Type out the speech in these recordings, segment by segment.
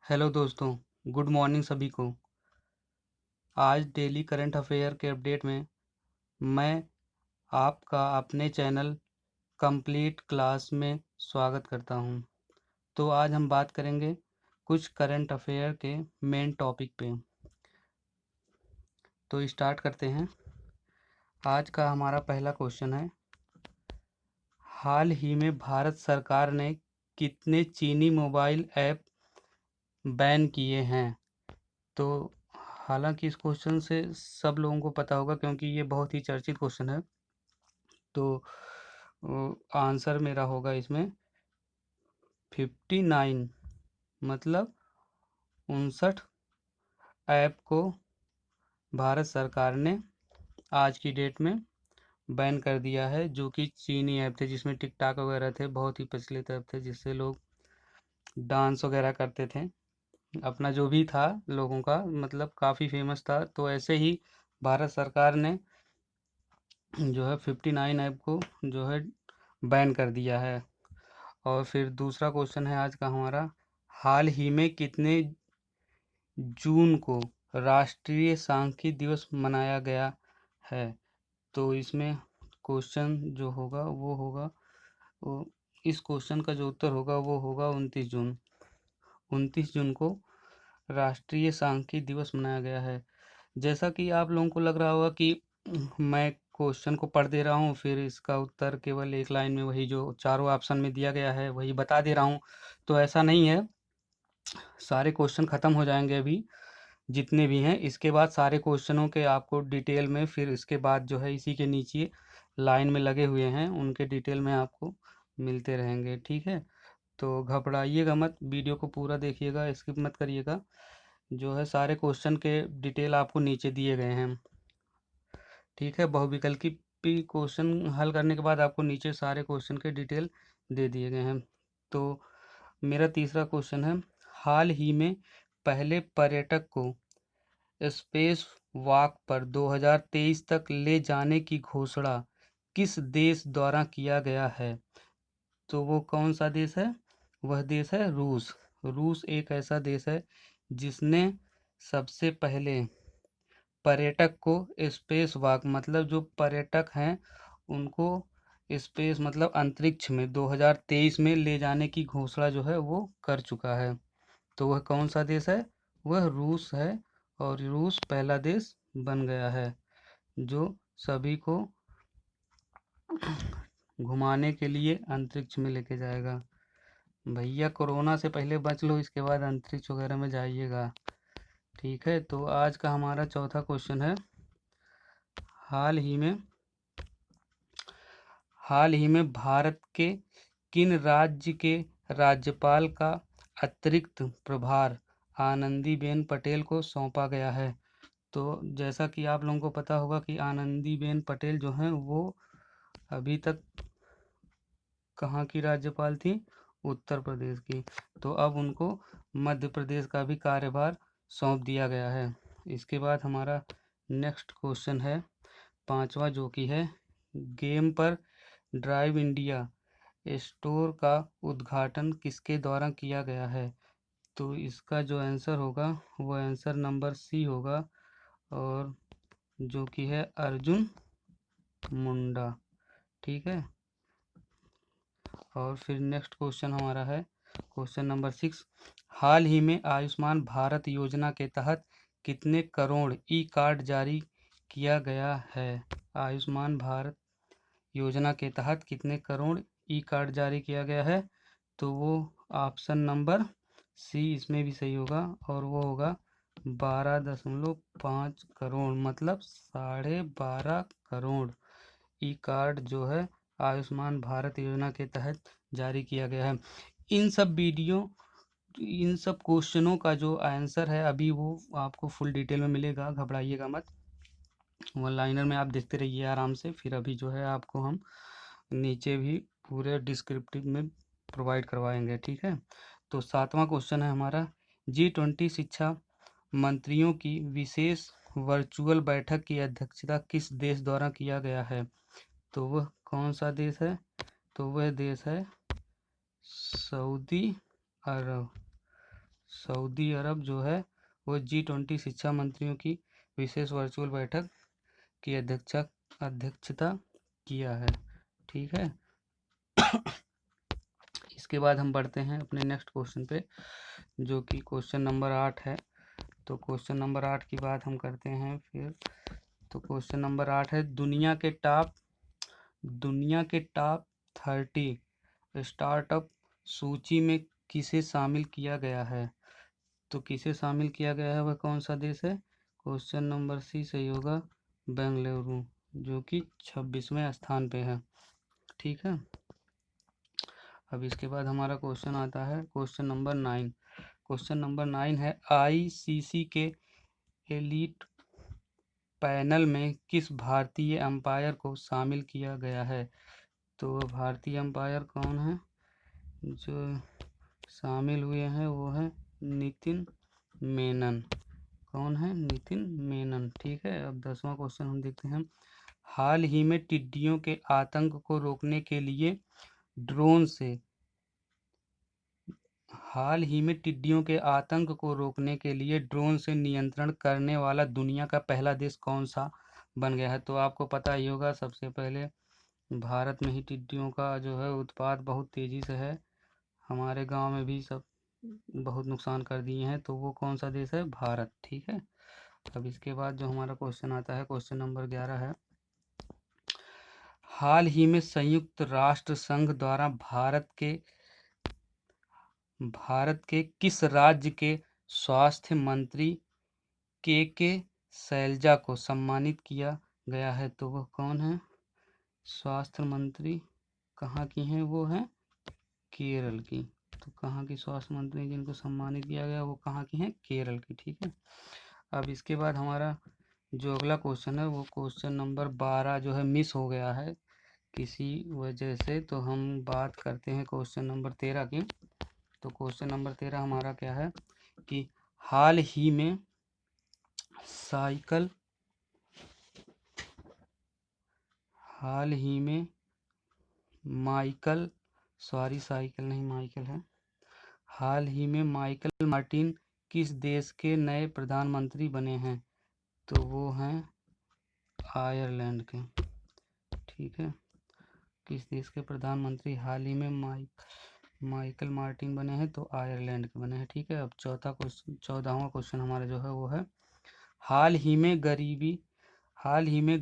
Hello दोस्तों। Good morning सभी को। आज डेली करंट अफेयर के अपडेट में मैं आपका अपने चैनल कंप्लीट क्लास में स्वागत करता हूं। तो आज हम बात करेंगे कुछ करंट अफेयर के मेन टॉपिक पे। तो स्टार्ट करते हैं। आज का हमारा पहला क्वेश्चन है, हाल ही में भारत सरकार ने कितने चीनी मोबाइल ऐप बैन किए हैं? तो हालांकि इस क्वेश्चन से सब लोगों को पता होगा क्योंकि ये बहुत ही चर्चित क्वेश्चन है। तो आंसर मेरा होगा इसमें 59, मतलब 59 ऐप को भारत सरकार ने आज की डेट में बैन कर दिया है, जो कि चीनी ऐप थे, जिसमें टिकटॉक वगैरह थे, बहुत ही प्रचलित ऐप थे जिससे लोग डांस वगैरह करते थे। अपना जो भी था लोगों का, मतलब काफ़ी फेमस था। तो ऐसे ही भारत सरकार ने जो है 59 ऐप को जो है बैन कर दिया है। और फिर दूसरा क्वेश्चन है आज का हमारा, हाल ही में कितने जून को राष्ट्रीय सांख्यिकी दिवस मनाया गया है? तो इसमें क्वेश्चन जो होगा वो होगा वो इस क्वेश्चन का जो उत्तर होगा वो होगा 29 जून। 29 जून को राष्ट्रीय सांख्यिकी दिवस मनाया गया है। जैसा कि आप लोगों को लग रहा होगा कि मैं क्वेश्चन को पढ़ दे रहा हूँ, फिर इसका उत्तर केवल एक लाइन में वही जो चारों ऑप्शन में दिया गया है वही बता दे रहा हूँ। तो ऐसा नहीं है। सारे क्वेश्चन ख़त्म हो जाएंगे अभी जितने भी हैं, इसके बाद सारे क्वेश्चनों के आपको डिटेल में, फिर इसके बाद जो है इसी के नीचे लाइन में लगे हुए हैं उनके डिटेल में आपको मिलते रहेंगे। ठीक है, तो घबराइएगा मत, वीडियो को पूरा देखिएगा, स्किप मत करिएगा। जो है सारे क्वेश्चन के डिटेल आपको नीचे दिए गए हैं। ठीक है, बहुविकल्पी क्वेश्चन हल करने के बाद आपको नीचे सारे क्वेश्चन के डिटेल दे दिए गए हैं। तो मेरा तीसरा क्वेश्चन है, हाल ही में पहले पर्यटक को स्पेस वॉक पर 2023 तक ले जाने की घोषणा किस देश द्वारा किया गया है? तो वो कौन सा देश है? वह देश है रूस। रूस एक ऐसा देश है जिसने सबसे पहले पर्यटक को स्पेस वॉक, मतलब जो पर्यटक हैं उनको स्पेस मतलब अंतरिक्ष में 2023 में ले जाने की घोषणा जो है वो कर चुका है। तो वह कौन सा देश है? वह रूस है। और रूस पहला देश बन गया है जो सभी को घुमाने के लिए अंतरिक्ष में लेके जाएगा। भैया कोरोना से पहले बच लो, इसके बाद अंतरिक्ष वगैरह में जाइएगा। ठीक है, तो आज का हमारा चौथा क्वेश्चन है, हाल ही में भारत के किन राज्य के राज्यपाल का अतिरिक्त प्रभार आनंदीबेन पटेल को सौंपा गया है? तो जैसा कि आप लोगों को पता होगा कि आनंदीबेन पटेल जो हैं वो अभी तक कहाँ की राज्यपाल थी? उत्तर प्रदेश की। तो अब उनको मध्य प्रदेश का भी कार्यभार सौंप दिया गया है। इसके बाद हमारा नेक्स्ट क्वेश्चन है पांचवा, जो कि है, गेम पर ड्राइव इंडिया स्टोर का उद्घाटन किसके द्वारा किया गया है? तो इसका जो आंसर होगा वो आंसर नंबर सी होगा, और जो कि है अर्जुन मुंडा। ठीक है, और फिर नेक्स्ट क्वेश्चन हमारा है क्वेश्चन नंबर 6, हाल ही में आयुष्मान भारत योजना के तहत कितने करोड़ ई कार्ड जारी किया गया है? आयुष्मान भारत योजना के तहत कितने करोड़ ई कार्ड जारी किया गया है? तो वो ऑप्शन नंबर सी इसमें भी सही होगा, और वो होगा 12.5 करोड़, मतलब 12.5 करोड़ ई कार्ड जो है आयुष्मान भारत योजना के तहत जारी किया गया है। इन सब क्वेश्चनों का जो आंसर है अभी वो आपको फुल डिटेल में मिलेगा, घबराइएगा मत। वन लाइनर में आप देखते रहिए आराम से, फिर अभी जो है आपको हम नीचे भी पूरे डिस्क्रिप्टिव में प्रोवाइड करवाएंगे। ठीक है, तो सातवां क्वेश्चन है हमारा, G20 शिक्षा मंत्रियों की विशेष वर्चुअल बैठक की अध्यक्षता किस देश द्वारा किया गया है? तो वह कौन सा देश है? तो वह देश है सऊदी अरब। सऊदी अरब जो है वो G20 शिक्षा मंत्रियों की विशेष वर्चुअल बैठक की अध्यक्षता किया है। ठीक है। इसके बाद हम बढ़ते हैं अपने नेक्स्ट क्वेश्चन पे, जो कि क्वेश्चन नंबर 8 है। तो क्वेश्चन नंबर 8 की बात हम करते हैं फिर। तो क्वेश्चन नंबर 8 है, दुनिया के टॉप 30 स्टार्टअप सूची में किसे शामिल किया गया है? तो किसे शामिल किया गया है, वह कौन सा देश है? क्वेश्चन नंबर सी सही होगा, बेंगलुरु, जो कि 26वें स्थान पे है। ठीक है। अब इसके बाद हमारा क्वेश्चन आता है क्वेश्चन नंबर 9। क्वेश्चन नंबर 9 है, आईसीसी के एलीट पैनल में किस भारतीय अंपायर को शामिल किया गया है? तो भारतीय अंपायर कौन है जो शामिल हुए हैं? वो है नितिन मेनन। कौन है? नितिन मेनन। ठीक है। अब 10वां क्वेश्चन हम देखते हैं, हाल ही में टिड्डियों के आतंक को रोकने के लिए ड्रोन से नियंत्रण करने वाला दुनिया का पहला देश कौन सा बन गया है? तो आपको पता ही होगा, सबसे पहले भारत में ही टिड्डियों का जो है उत्पात बहुत तेजी से है। हमारे गांव में भी सब बहुत नुकसान कर दिए हैं। तो वो कौन सा देश है? भारत। ठीक है। अब इसके बाद जो हमारा क्वेश्चन आता है क्वेश्चन नंबर 11 है, हाल ही में संयुक्त राष्ट्र संघ द्वारा भारत के किस राज्य के स्वास्थ्य मंत्री के शैलजा को सम्मानित किया गया है? तो वह कौन है? स्वास्थ्य मंत्री कहाँ की हैं? वो है केरल की। तो कहाँ की स्वास्थ्य मंत्री जिनको सम्मानित किया गया वो कहाँ की हैं? केरल की। ठीक है। अब इसके बाद हमारा जो अगला क्वेश्चन है वो क्वेश्चन नंबर 12 जो है मिस हो गया है किसी वजह से। तो हम बात करते हैं क्वेश्चन नंबर 13 की। तो क्वेश्चन नंबर 13 हमारा क्या है कि हाल ही में माइकल मार्टिन किस देश के नए प्रधानमंत्री बने हैं? तो वो हैं आयरलैंड के। ठीक है। किस देश के प्रधानमंत्री हाल ही में माइकल मार्टिन बने हैं? तो आयरलैंड के बने हैं। ठीक है। अब 14वां क्वेश्चन हमारा जो है वो है, हाल ही में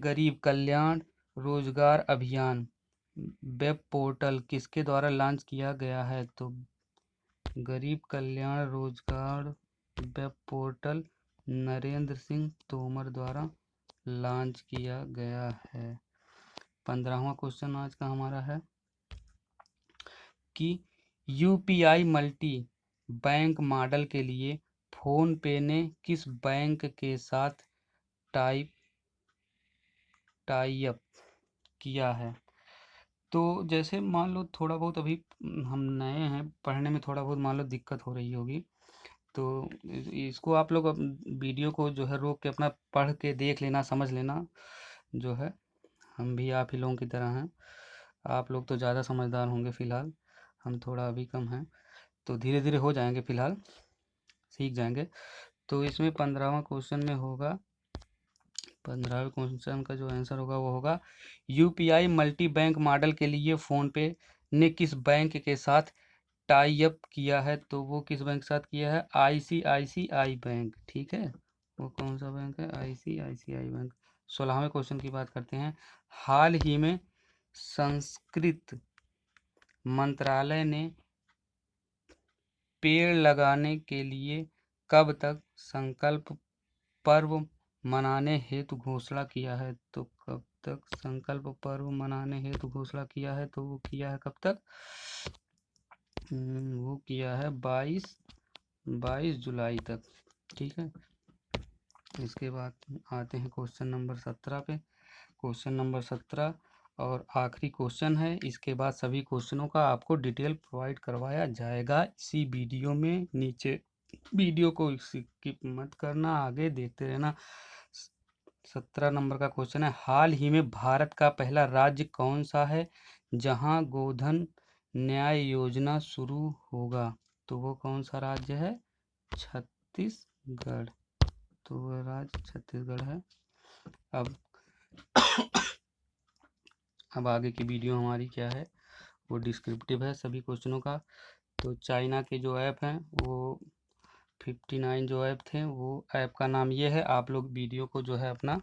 गरीब कल्याण रोजगार अभियान वेब पोर्टल किसके द्वारा लॉन्च किया गया है? तो गरीब कल्याण रोजगार वेब पोर्टल नरेंद्र सिंह तोमर द्वारा लॉन्च किया गया है। 15वां क्वेश्चन आज का हमारा है कि यूपीआई मल्टी बैंक मॉडल के लिए फोन पे ने किस बैंक के साथ टाई अप किया है? तो जैसे मान लो थोड़ा बहुत अभी हम नए हैं पढ़ने में, थोड़ा बहुत मान लो दिक्कत हो रही होगी, तो इसको आप लोग वीडियो को जो है रोक के अपना पढ़ के देख लेना, समझ लेना। जो है हम भी आप ही लोगों की तरह हैं। आप लोग तो ज़्यादा समझदार होंगे फिलहाल, हम थोड़ा अभी कम हैं। तो धीरे धीरे हो जाएंगे, फिलहाल सीख जाएंगे। तो इसमें 15वां क्वेश्चन में होगा, 15वें क्वेश्चन का जो आंसर होगा वो होगा, यूपीआई मल्टी बैंक मॉडल के लिए फोन पे ने किस बैंक के साथ टाई अप किया है? तो वो किस बैंक के साथ किया है? ICICI bank. ठीक है। वो कौन सा बैंक है? ICICI bank. 16वें क्वेश्चन की बात करते हैं, हाल ही में संस्कृत मंत्रालय ने पेड़ लगाने के लिए कब तक संकल्प पर्व मनाने हेतु घोषणा किया है? तो कब तक संकल्प पर्व मनाने हेतु घोषणा किया है? तो वो किया है कब तक? वो किया है 22 जुलाई तक। ठीक है। इसके बाद आते हैं क्वेश्चन नंबर 17 पे। क्वेश्चन नंबर 17 और आखिरी क्वेश्चन है। इसके बाद सभी क्वेश्चनों का आपको डिटेल प्रोवाइड करवाया जाएगा इसी वीडियो में। नीचे वीडियो को स्किप मत करना, आगे देखते रहना। 17 नंबर का क्वेश्चन है, हाल ही में भारत का पहला राज्य कौन सा है जहां गोधन न्याय योजना शुरू होगा? तो वो कौन सा राज्य है? छत्तीसगढ़, तो वह राज्य छत्तीसगढ़ है। अब अब आगे की वीडियो हमारी क्या है, वो डिस्क्रिप्टिव है सभी क्वेश्चनों का। तो चाइना के जो ऐप हैं वो 59 जो ऐप थे, वो ऐप का नाम ये है। आप लोग वीडियो को जो है अपना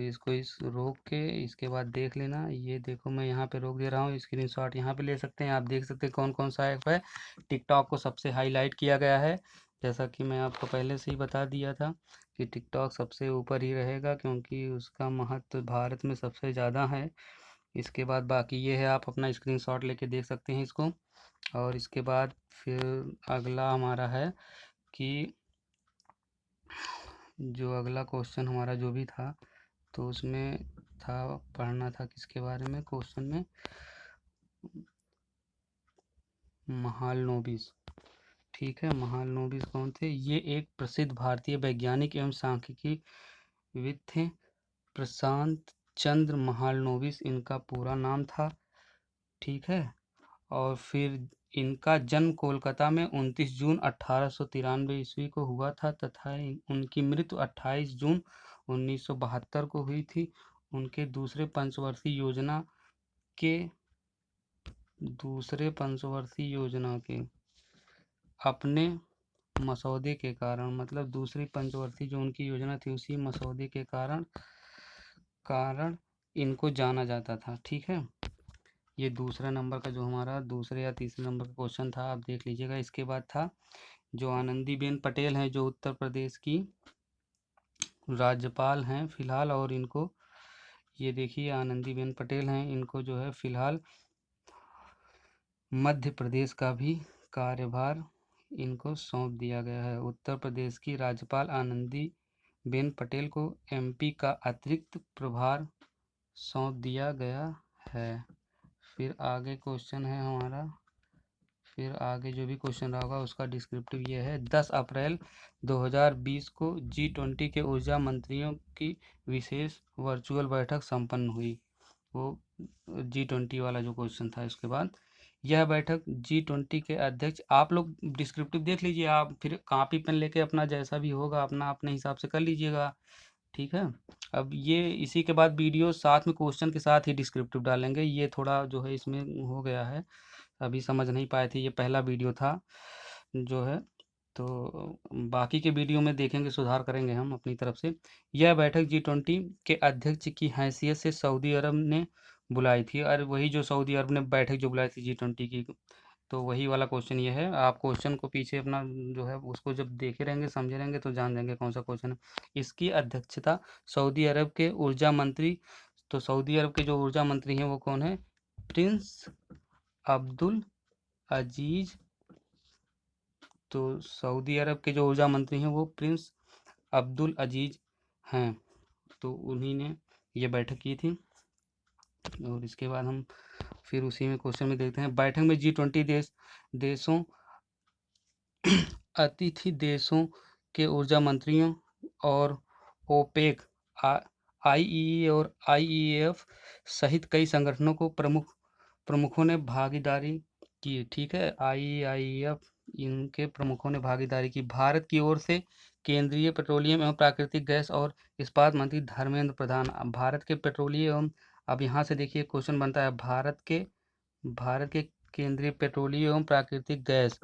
इसको इस रोक के इसके बाद देख लेना। ये देखो मैं यहाँ पे रोक दे रहा हूँ, स्क्रीनशॉट यहाँ पे ले सकते हैं। आप देख सकते हैं कौन कौन सा ऐप है। टिकटॉक को सबसे हाईलाइट किया गया है, जैसा कि मैं आपको पहले से ही बता दिया था कि टिकटॉक सबसे ऊपर ही रहेगा, क्योंकि उसका महत्व भारत में सबसे ज़्यादा है। इसके बाद बाकी ये है, आप अपना स्क्रीनशॉट लेके देख सकते हैं इसको। और इसके बाद फिर अगला हमारा है कि जो अगला क्वेश्चन हमारा जो भी था, तो उसमें था, पढ़ना था किसके बारे में क्वेश्चन में, महालनोबिस। ठीक है, महालनोबिस कौन थे? ये एक प्रसिद्ध भारतीय वैज्ञानिक एवं सांख्यिकीविद थे। प्रशांत चंद्र महालनोबिस इनका पूरा नाम था। ठीक है, और फिर इनका जन्म कोलकाता में 29 जून 1893 ईस्वी को हुआ था तथा उनकी मृत्यु 28 जून 1972 को हुई थी। उनके दूसरे पंचवर्षीय योजना के अपने मसौदे के कारण, मतलब दूसरी पंचवर्षीय जो उनकी योजना थी उसी मसौदे के कारण इनको जाना जाता था। ठीक है, ये दूसरा नंबर का जो हमारा दूसरे या तीसरे नंबर का क्वेश्चन था, आप देख लीजिएगा। इसके बाद था जो आनंदीबेन पटेल हैं, जो उत्तर प्रदेश की राज्यपाल हैं फिलहाल, और इनको ये देखिए आनंदीबेन पटेल हैं, इनको जो है फिलहाल मध्य प्रदेश का भी कार्यभार इनको सौंप दिया गया है। उत्तर प्रदेश की राज्यपाल आनंदीबेन पटेल को एमपी का अतिरिक्त प्रभार सौंप दिया गया है। फिर आगे क्वेश्चन है हमारा, फिर आगे जो भी क्वेश्चन रहा होगा उसका डिस्क्रिप्टिव ये है। 10 अप्रैल 2020 को G20 के ऊर्जा मंत्रियों की विशेष वर्चुअल बैठक संपन्न हुई। वो G20 वाला जो क्वेश्चन था। इसके बाद यह बैठक G20 के अध्यक्ष, आप लोग डिस्क्रिप्टिव देख लीजिए, आप फिर कॉपी पेन लेके अपना जैसा भी होगा अपना अपने हिसाब से कर लीजिएगा। ठीक है, अब ये इसी के बाद वीडियो साथ में क्वेश्चन के साथ ही डिस्क्रिप्टिव डालेंगे। ये थोड़ा जो है इसमें हो गया है, अभी समझ नहीं पाए थे, ये पहला वीडियो था जो है, तो बाकी के वीडियो में देखेंगे, सुधार करेंगे हम अपनी तरफ से। यह बैठक G20 के अध्यक्ष की हैसियत से सऊदी अरब ने बुलाई थी, और वही जो सऊदी अरब ने बैठक जो बुलाई थी G20 की, तो वही वाला क्वेश्चन ये है। आप क्वेश्चन को पीछे अपना जो है उसको जब देखे रहेंगे समझे रहेंगे तो जान जाएंगे कौन सा क्वेश्चन है। इसकी अध्यक्षता सऊदी अरब के ऊर्जा मंत्री, तो सऊदी अरब के जो ऊर्जा मंत्री हैं वो कौन है? प्रिंस अब्दुल अजीज। तो सऊदी अरब के जो ऊर्जा मंत्री हैं वो प्रिंस अब्दुल अजीज हैं, तो उन्हीं ने ये बैठक की थी। और इसके बाद हम फिर उसी में क्वेश्चन में देखते हैं। बैठक में G20 देशों अतिथि देशों के ऊर्जा मंत्रियों और ओपेक, आईईए और आईईएफ सहित कई संगठनों को प्रमुखों ने भागीदारी की। ठीक है, आईईएफ इनके प्रमुखों ने भागीदारी की। भारत की ओर से केंद्रीय पेट्रोलियम एवं प्राकृतिक गैस और इस्पात मंत्री धर्मेंद्र प्रधान। भारत के पेट्रोलियम, अब यहाँ से देखिए क्वेश्चन बनता है, भारत के केंद्रीय पेट्रोलियम एवं प्राकृतिक गैस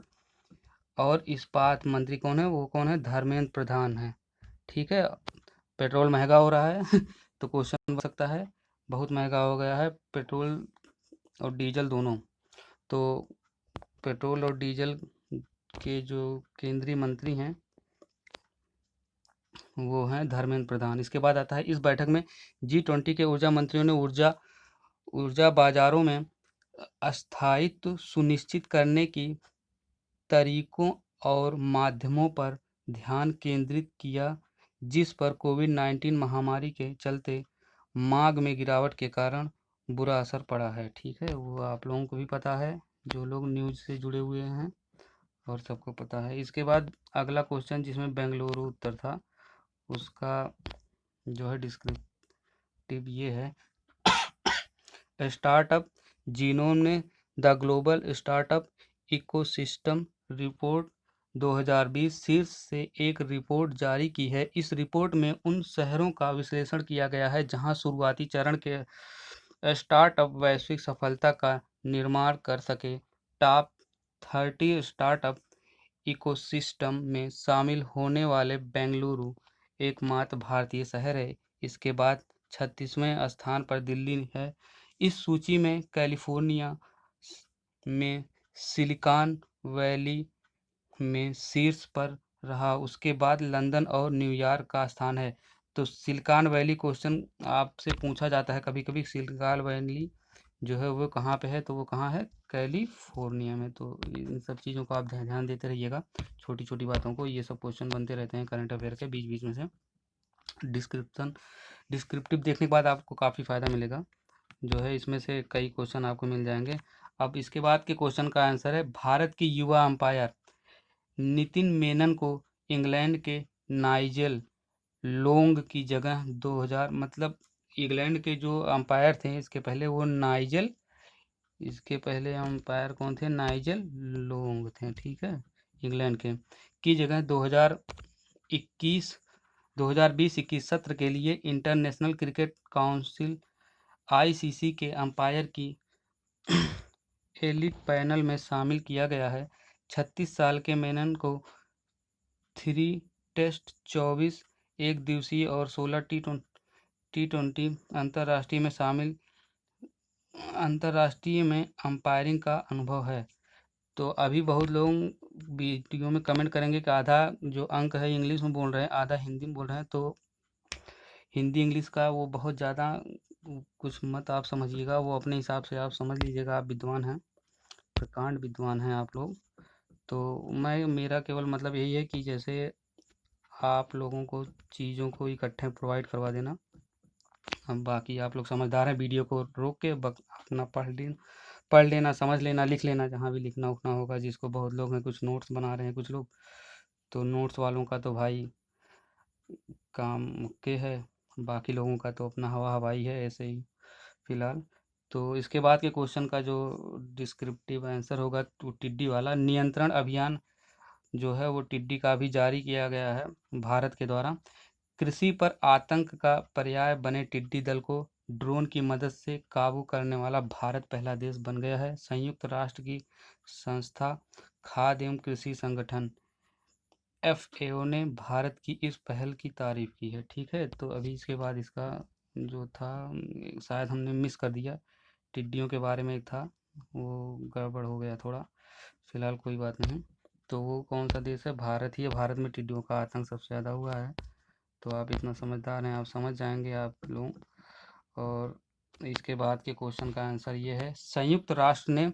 और इस्पात मंत्री कौन है? वो कौन है? धर्मेंद्र प्रधान है। ठीक है, पेट्रोल महंगा हो रहा है तो क्वेश्चन बन सकता है, बहुत महंगा हो गया है पेट्रोल और डीजल दोनों। तो पेट्रोल और डीजल के जो केंद्रीय मंत्री हैं वो हैं धर्मेंद्र प्रधान। इसके बाद आता है, इस बैठक में G20 के ऊर्जा मंत्रियों ने ऊर्जा बाजारों में स्थायित्व सुनिश्चित करने की तरीकों और माध्यमों पर ध्यान केंद्रित किया, जिस पर कोविड-19 महामारी के चलते मांग में गिरावट के कारण बुरा असर पड़ा है। ठीक है, वो आप लोगों को भी पता है, जो लोग न्यूज़ से जुड़े हुए हैं और सबको पता है। इसके बाद अगला क्वेश्चन जिसमें बेंगलुरु उत्तर था, उसका जो है डिस्क्रिप्टिव ये है। स्टार्टअप जीनोम ने the global startup ecosystem report 2020 शीर्ष से एक रिपोर्ट जारी की है। इस रिपोर्ट में उन शहरों का विश्लेषण किया गया है जहां शुरुआती चरण के स्टार्टअप वैश्विक सफलता का निर्माण कर सके। टॉप 30 स्टार्टअप इकोसिस्टम में शामिल होने वाले बेंगलुरु एकमात्र भारतीय शहर है। इसके बाद 36वें स्थान पर दिल्ली है। इस सूची में कैलिफोर्निया में सिलिकॉन वैली में शीर्ष पर रहा। उसके बाद लंदन और न्यूयॉर्क का स्थान है। तो सिलिकॉन वैली क्वेश्चन आपसे पूछा जाता है कभी कभी, सिलिकॉन वैली जो है वो कहाँ पे है, तो वो कहाँ है, कैलिफोर्निया में। तो इन सब चीज़ों को आप ध्यान देते रहिएगा, छोटी छोटी बातों को। ये सब क्वेश्चन बनते रहते हैं करंट अफेयर के बीच बीच में से। डिस्क्रिप्टिव देखने के बाद आपको काफ़ी फ़ायदा मिलेगा, जो है इसमें से कई क्वेश्चन आपको मिल जाएंगे। अब इसके बाद के क्वेश्चन का आंसर है, भारत की युवा अंपायर नितिन मेनन को इंग्लैंड के नाइजेल लोंग की जगह 2000, मतलब इंग्लैंड के जो अंपायर थे इसके पहले वो नाइजल, इसके पहले अंपायर कौन थे, नाइजल लोंग थे, ठीक है, इंग्लैंड के, की जगह 2021 2020-21 सत्र के लिए इंटरनेशनल क्रिकेट काउंसिल आईसीसी के अंपायर की एलिट पैनल में शामिल किया गया है। 36 साल के मेनन को 3 टेस्ट, 24 एक दिवसीय और 16 टी20 अंतर्राष्ट्रीय में अंपायरिंग का अनुभव है। तो अभी बहुत लोग वीडियो में कमेंट करेंगे कि आधा जो अंक है इंग्लिश में बोल रहे हैं, आधा हिंदी में बोल रहे हैं। तो हिंदी इंग्लिश का वो बहुत ज़्यादा कुछ मत आप समझिएगा, वो अपने हिसाब से आप समझ लीजिएगा। आप विद्वान हैं, प्रकांड विद्वान हैं आप लोग। तो मेरा केवल मतलब यही है कि जैसे आप लोगों को चीज़ों को इकट्ठे प्रोवाइड करवा देना। हम बाकी आप लोग समझदार हैं, वीडियो को रोक के अपना पढ़ लेना, समझ लेना, लिख लेना, जहाँ भी लिखना उखना होगा। जिसको बहुत लोग हैं, कुछ नोट्स बना रहे हैं कुछ लोग, तो नोट्स वालों का तो भाई काम ओके है, बाकी लोगों का तो अपना हवा हवाई है ऐसे ही फिलहाल। तो इसके बाद के क्वेश्चन का जो डिस्क्रिप्टिव आंसर होगा तो टिड्डी वाला, नियंत्रण अभियान जो है वो टिड्डी का भी जारी किया गया है भारत के द्वारा। कृषि पर आतंक का पर्याय बने टिड्डी दल को ड्रोन की मदद से काबू करने वाला भारत पहला देश बन गया है। संयुक्त राष्ट्र की संस्था खाद्य एवं कृषि संगठन FAO ने भारत की इस पहल की तारीफ की है, ठीक है। तो अभी इसके बाद इसका जो था शायद हमने मिस कर दिया, टिड्डियों के बारे में एक था, वो गड़बड़ हो गया थोड़ा, फिलहाल कोई बात नहीं। तो वो कौन सा देश है, भारत ही है। भारत में टिड्डियों का आतंक सबसे ज़्यादा हुआ है। तो आप इतना समझदार हैं, आप समझ जाएंगे आप लोग। और इसके बाद के क्वेश्चन का आंसर ये है, संयुक्त राष्ट्र ने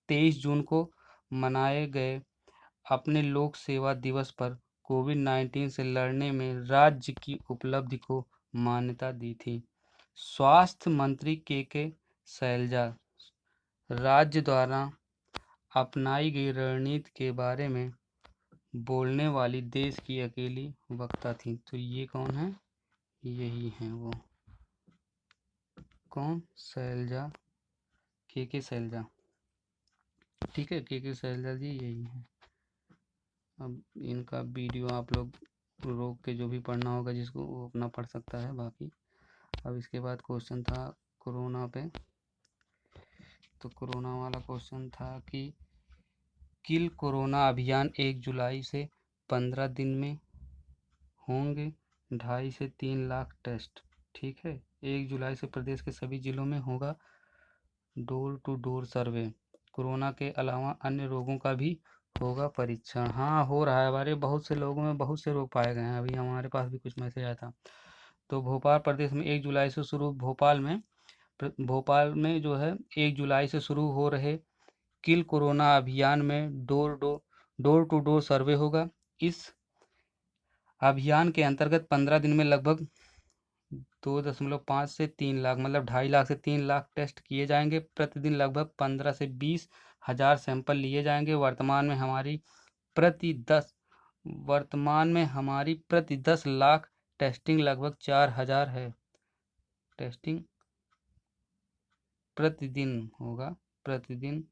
23 जून को मनाए गए अपने लोक सेवा दिवस पर कोविड-19 से लड़ने में राज्य की उपलब्धि को मान्यता दी थी। स्वास्थ्य मंत्री के शैलजा राज्य द्वारा अपनाई गई रणनीति के बारे में बोलने वाली देश की अकेली वक्ता थी। तो ये कौन है, यही है वो, कौन, शैलजा, के शैलजा, ठीक है, के शैलजा जी यही है। अब इनका वीडियो आप लोग रोक के जो भी पढ़ना होगा जिसको, वो अपना पढ़ सकता है बाकी। अब इसके बाद क्वेश्चन था कोरोना पे। तो कोरोना वाला क्वेश्चन था कि किल कोरोना अभियान 1 जुलाई से 15 दिन में होंगे 2.5 से 3 लाख टेस्ट, ठीक है। 1 जुलाई से प्रदेश के सभी जिलों में होगा door to door survey. Corona के अलावा अन्य रोगों का भी होगा परीक्षण। हाँ, हो रहा है, हमारे बहुत से लोगों में बहुत से रोग पाए गए हैं। अभी हमारे पास भी कुछ मैसेज आया था। तो भोपाल प्रदेश में 1 जुलाई से शुरू, भोपाल में जो है 1 जुलाई से शुरू हो रहे किल कोरोना अभियान में डोर टू डोर सर्वे होगा। इस अभियान के अंतर्गत 15 दिन में लगभग 2.5 से 3 लाख, मतलब 2.5 लाख से 3 लाख टेस्ट किए जाएंगे। प्रतिदिन लगभग 15 से 20 हजार सैंपल लिए जाएंगे। वर्तमान में हमारी प्रति 10 लाख टेस्टिंग लगभग 4,000 है। टेस्टिंग प्रतिदिन होगा, प्रतिदिन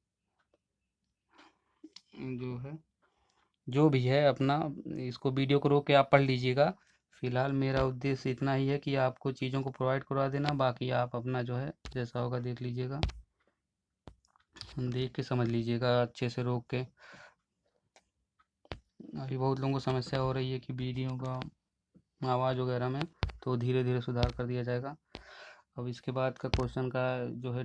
जो है जो भी है अपना इसको वीडियो को रोक के आप पढ़ लीजिएगा। फिलहाल मेरा उद्देश्य इतना ही है कि आपको चीज़ों को प्रोवाइड करवा देना, बाकी आप अपना जो है जैसा होगा देख लीजिएगा, देख के समझ लीजिएगा अच्छे से रोक के। अभी बहुत लोगों को समस्या हो रही है कि वीडियो का आवाज़ वगैरह में, तो धीरे धीरे सुधार कर दिया जाएगा। अब इसके बाद का क्वेश्चन का जो है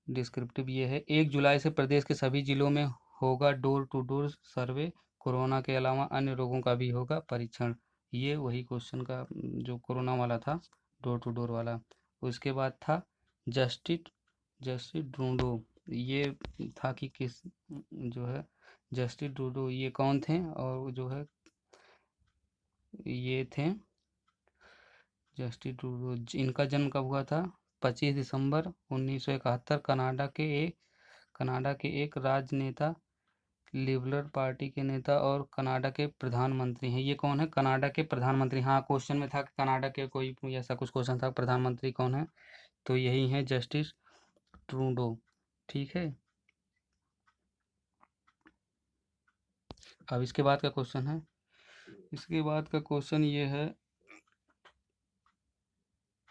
डिस्क्रिप्टिव ये है, 1 जुलाई से प्रदेश के सभी जिलों में होगा door to door survey, corona के अलावा अन्य रोगों का भी होगा परीक्षण। ये वही क्वेश्चन का जो कोरोना वाला था, डोर टू डोर वाला। उसके बाद था जस्टिस जस्टिस ड्रूडो, ये था कि किस जो है जस्टिस ड्रूडो ये कौन थे, और जो है ये थे जस्टिस ट्रूडो, इनका जन्म कब हुआ था? 25 दिसंबर 1971, कनाडा के एक राजनेता, लिबरल पार्टी के नेता और कनाडा के प्रधानमंत्री हैं। ये कौन है? कनाडा के प्रधानमंत्री। हाँ, क्वेश्चन में था कि कनाडा के कोई ऐसा कुछ क्वेश्चन था, प्रधानमंत्री कौन है, तो यही है जस्टिस ट्रूडो। ठीक है, अब इसके बाद का क्वेश्चन है, इसके बाद का क्वेश्चन ये है,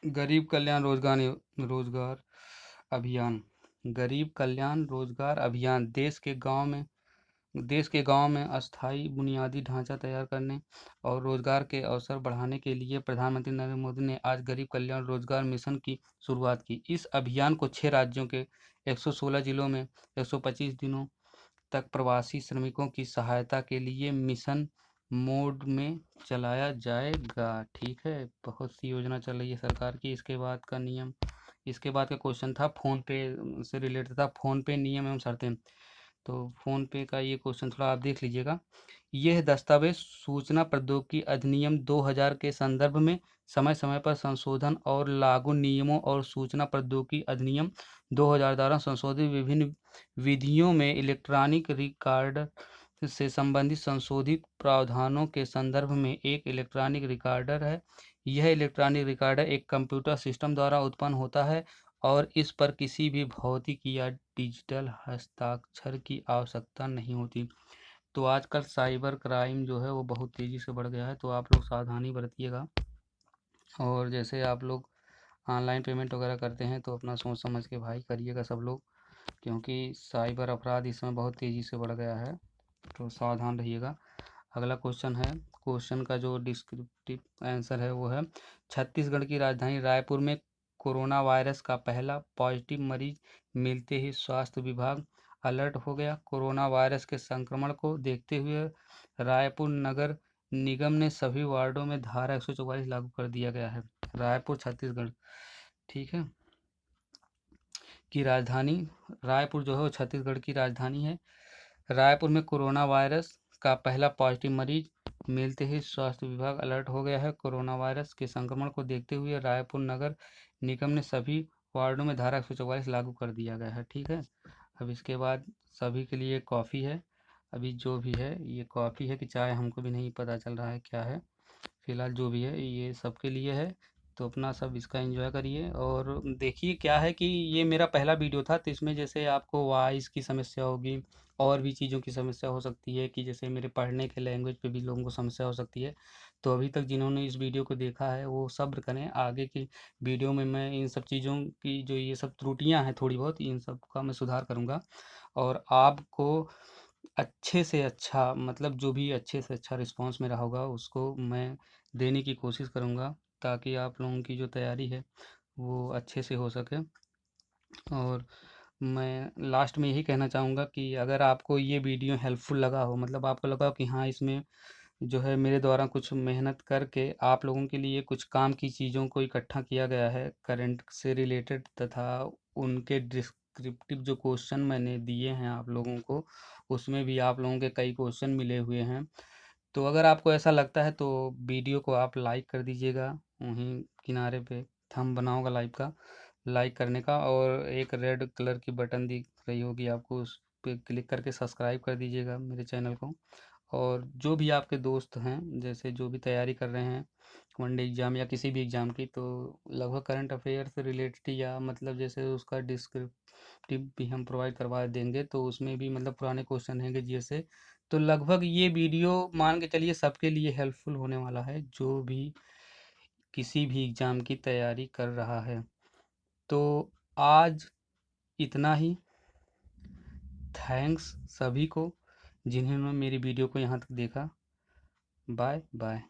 गरीब कल्याण रोजगार अभियान, गरीब कल्याण रोजगार अभियान देश के गांव में अस्थायी बुनियादी ढांचा तैयार करने और रोजगार के अवसर बढ़ाने के लिए प्रधानमंत्री नरेंद्र मोदी ने आज गरीब कल्याण रोजगार मिशन की शुरुआत की। इस अभियान को 6 राज्यों के 116 जिलों में 125 दिनों तक प्रवासी श्रमिकों की सहायता के लिए मिशन मोड में चलाया जाएगा। ठीक है, बहुत सी योजना चल रही है सरकार की। इसके बाद का क्वेश्चन था फोन पे से रिलेटेड था, फोन पे नियम एवं शर्तें। तो फोन पे का ये क्वेश्चन थोड़ा आप देख लीजिएगा। यह दस्तावेज सूचना प्रौद्योगिकी अधिनियम 2000 के संदर्भ में समय समय पर संशोधन और लागू नियमों और सूचना प्रौद्योगिकी अधिनियम 2000 द्वारा संशोधित विभिन्न विधियों में इलेक्ट्रॉनिक रिकॉर्ड से संबंधित संशोधित प्रावधानों के संदर्भ में एक इलेक्ट्रॉनिक रिकॉर्डर है। यह इलेक्ट्रॉनिक रिकॉर्डर एक कंप्यूटर सिस्टम द्वारा उत्पन्न होता है और इस पर किसी भी भौतिक या डिजिटल हस्ताक्षर की आवश्यकता नहीं होती। तो आजकल साइबर क्राइम जो है वो बहुत तेज़ी से बढ़ गया है, तो आप लोग सावधानी बरतिएगा। और जैसे आप लोग ऑनलाइन पेमेंट वगैरह करते हैं तो अपना सोच समझ के भाई करिएगा सब लोग, क्योंकि साइबर अपराध इस समय बहुत तेज़ी से बढ़ गया है, तो सावधान रहिएगा। अगला क्वेश्चन है, क्वेश्चन का जो डिस्क्रिप्टिव आंसर है वो है, छत्तीसगढ़ की राजधानी रायपुर में कोरोना वायरस का पहला पॉजिटिव मरीज मिलते ही स्वास्थ्य विभाग अलर्ट हो गया। कोरोना वायरस के संक्रमण को देखते हुए रायपुर नगर निगम ने सभी वार्डों में धारा 144 लागू कर दिया गया है। रायपुर छत्तीसगढ़, ठीक है, की राजधानी रायपुर जो है वो छत्तीसगढ़ की राजधानी है। रायपुर में कोरोना वायरस का पहला पॉजिटिव मरीज मिलते ही स्वास्थ्य विभाग अलर्ट हो गया है। कोरोना वायरस के संक्रमण को देखते हुए रायपुर नगर निगम ने सभी वार्डों में धारा 144 लागू कर दिया गया है। ठीक है, अब इसके बाद सभी के लिए कॉफ़ी है। अभी जो भी है ये कॉफ़ी है कि चाय हमको भी नहीं पता चल रहा है क्या है, फिलहाल जो भी है ये सबके लिए है। तो अपना सब इसका एंजॉय करिए। और देखिए क्या है कि ये मेरा पहला वीडियो था, तो इसमें जैसे आपको वॉइस की समस्या होगी और भी चीज़ों की समस्या हो सकती है, कि जैसे मेरे पढ़ने के लैंग्वेज पे भी लोगों को समस्या हो सकती है। तो अभी तक जिन्होंने इस वीडियो को देखा है वो सब्र करें, आगे की वीडियो में मैं इन सब चीज़ों की जो ये सब त्रुटियां हैं थोड़ी बहुत, इन सब का मैं सुधार करूँगा। और आपको अच्छे से अच्छा, मतलब जो भी अच्छे से अच्छा रिस्पांस मेरा होगा उसको मैं देने की कोशिश करूँगा, ताकि आप लोगों की जो तैयारी है वो अच्छे से हो सके। और मैं लास्ट में यही कहना चाहूँगा कि अगर आपको ये वीडियो हेल्पफुल लगा हो, मतलब आपको लगा हो कि हाँ इसमें जो है मेरे द्वारा कुछ मेहनत करके आप लोगों के लिए कुछ काम की चीज़ों को इकट्ठा किया गया है करंट से रिलेटेड, तथा उनके डिस्क्रिप्टिव जो क्वेश्चन मैंने दिए हैं आप लोगों को, उसमें भी आप लोगों के कई क्वेश्चन मिले हुए हैं। तो अगर आपको ऐसा लगता है तो वीडियो को आप लाइक कर दीजिएगा, वहीं किनारे पे थंब बना होगा लाइक का, लाइक करने का, और एक रेड कलर की बटन दिख रही होगी आपको, उस पर क्लिक करके सब्सक्राइब कर दीजिएगा मेरे चैनल को। और जो भी आपके दोस्त हैं, जैसे जो भी तैयारी कर रहे हैं वनडे एग्ज़ाम या किसी भी एग्ज़ाम की, तो लगभग करंट अफेयर से रिलेटेड या मतलब जैसे उसका डिस्क्रिप्टिव भी हम प्रोवाइड करवा देंगे, तो उसमें भी मतलब पुराने क्वेश्चन रहेंगे जैसे। तो लगभग ये वीडियो मान के चलिए सबके लिए हेल्पफुल होने वाला है, जो भी किसी भी एग्ज़ाम की तैयारी कर रहा है। तो आज इतना ही। थैंक्स सभी को जिन्होंने मेरी वीडियो को यहाँ तक देखा। Bye bye.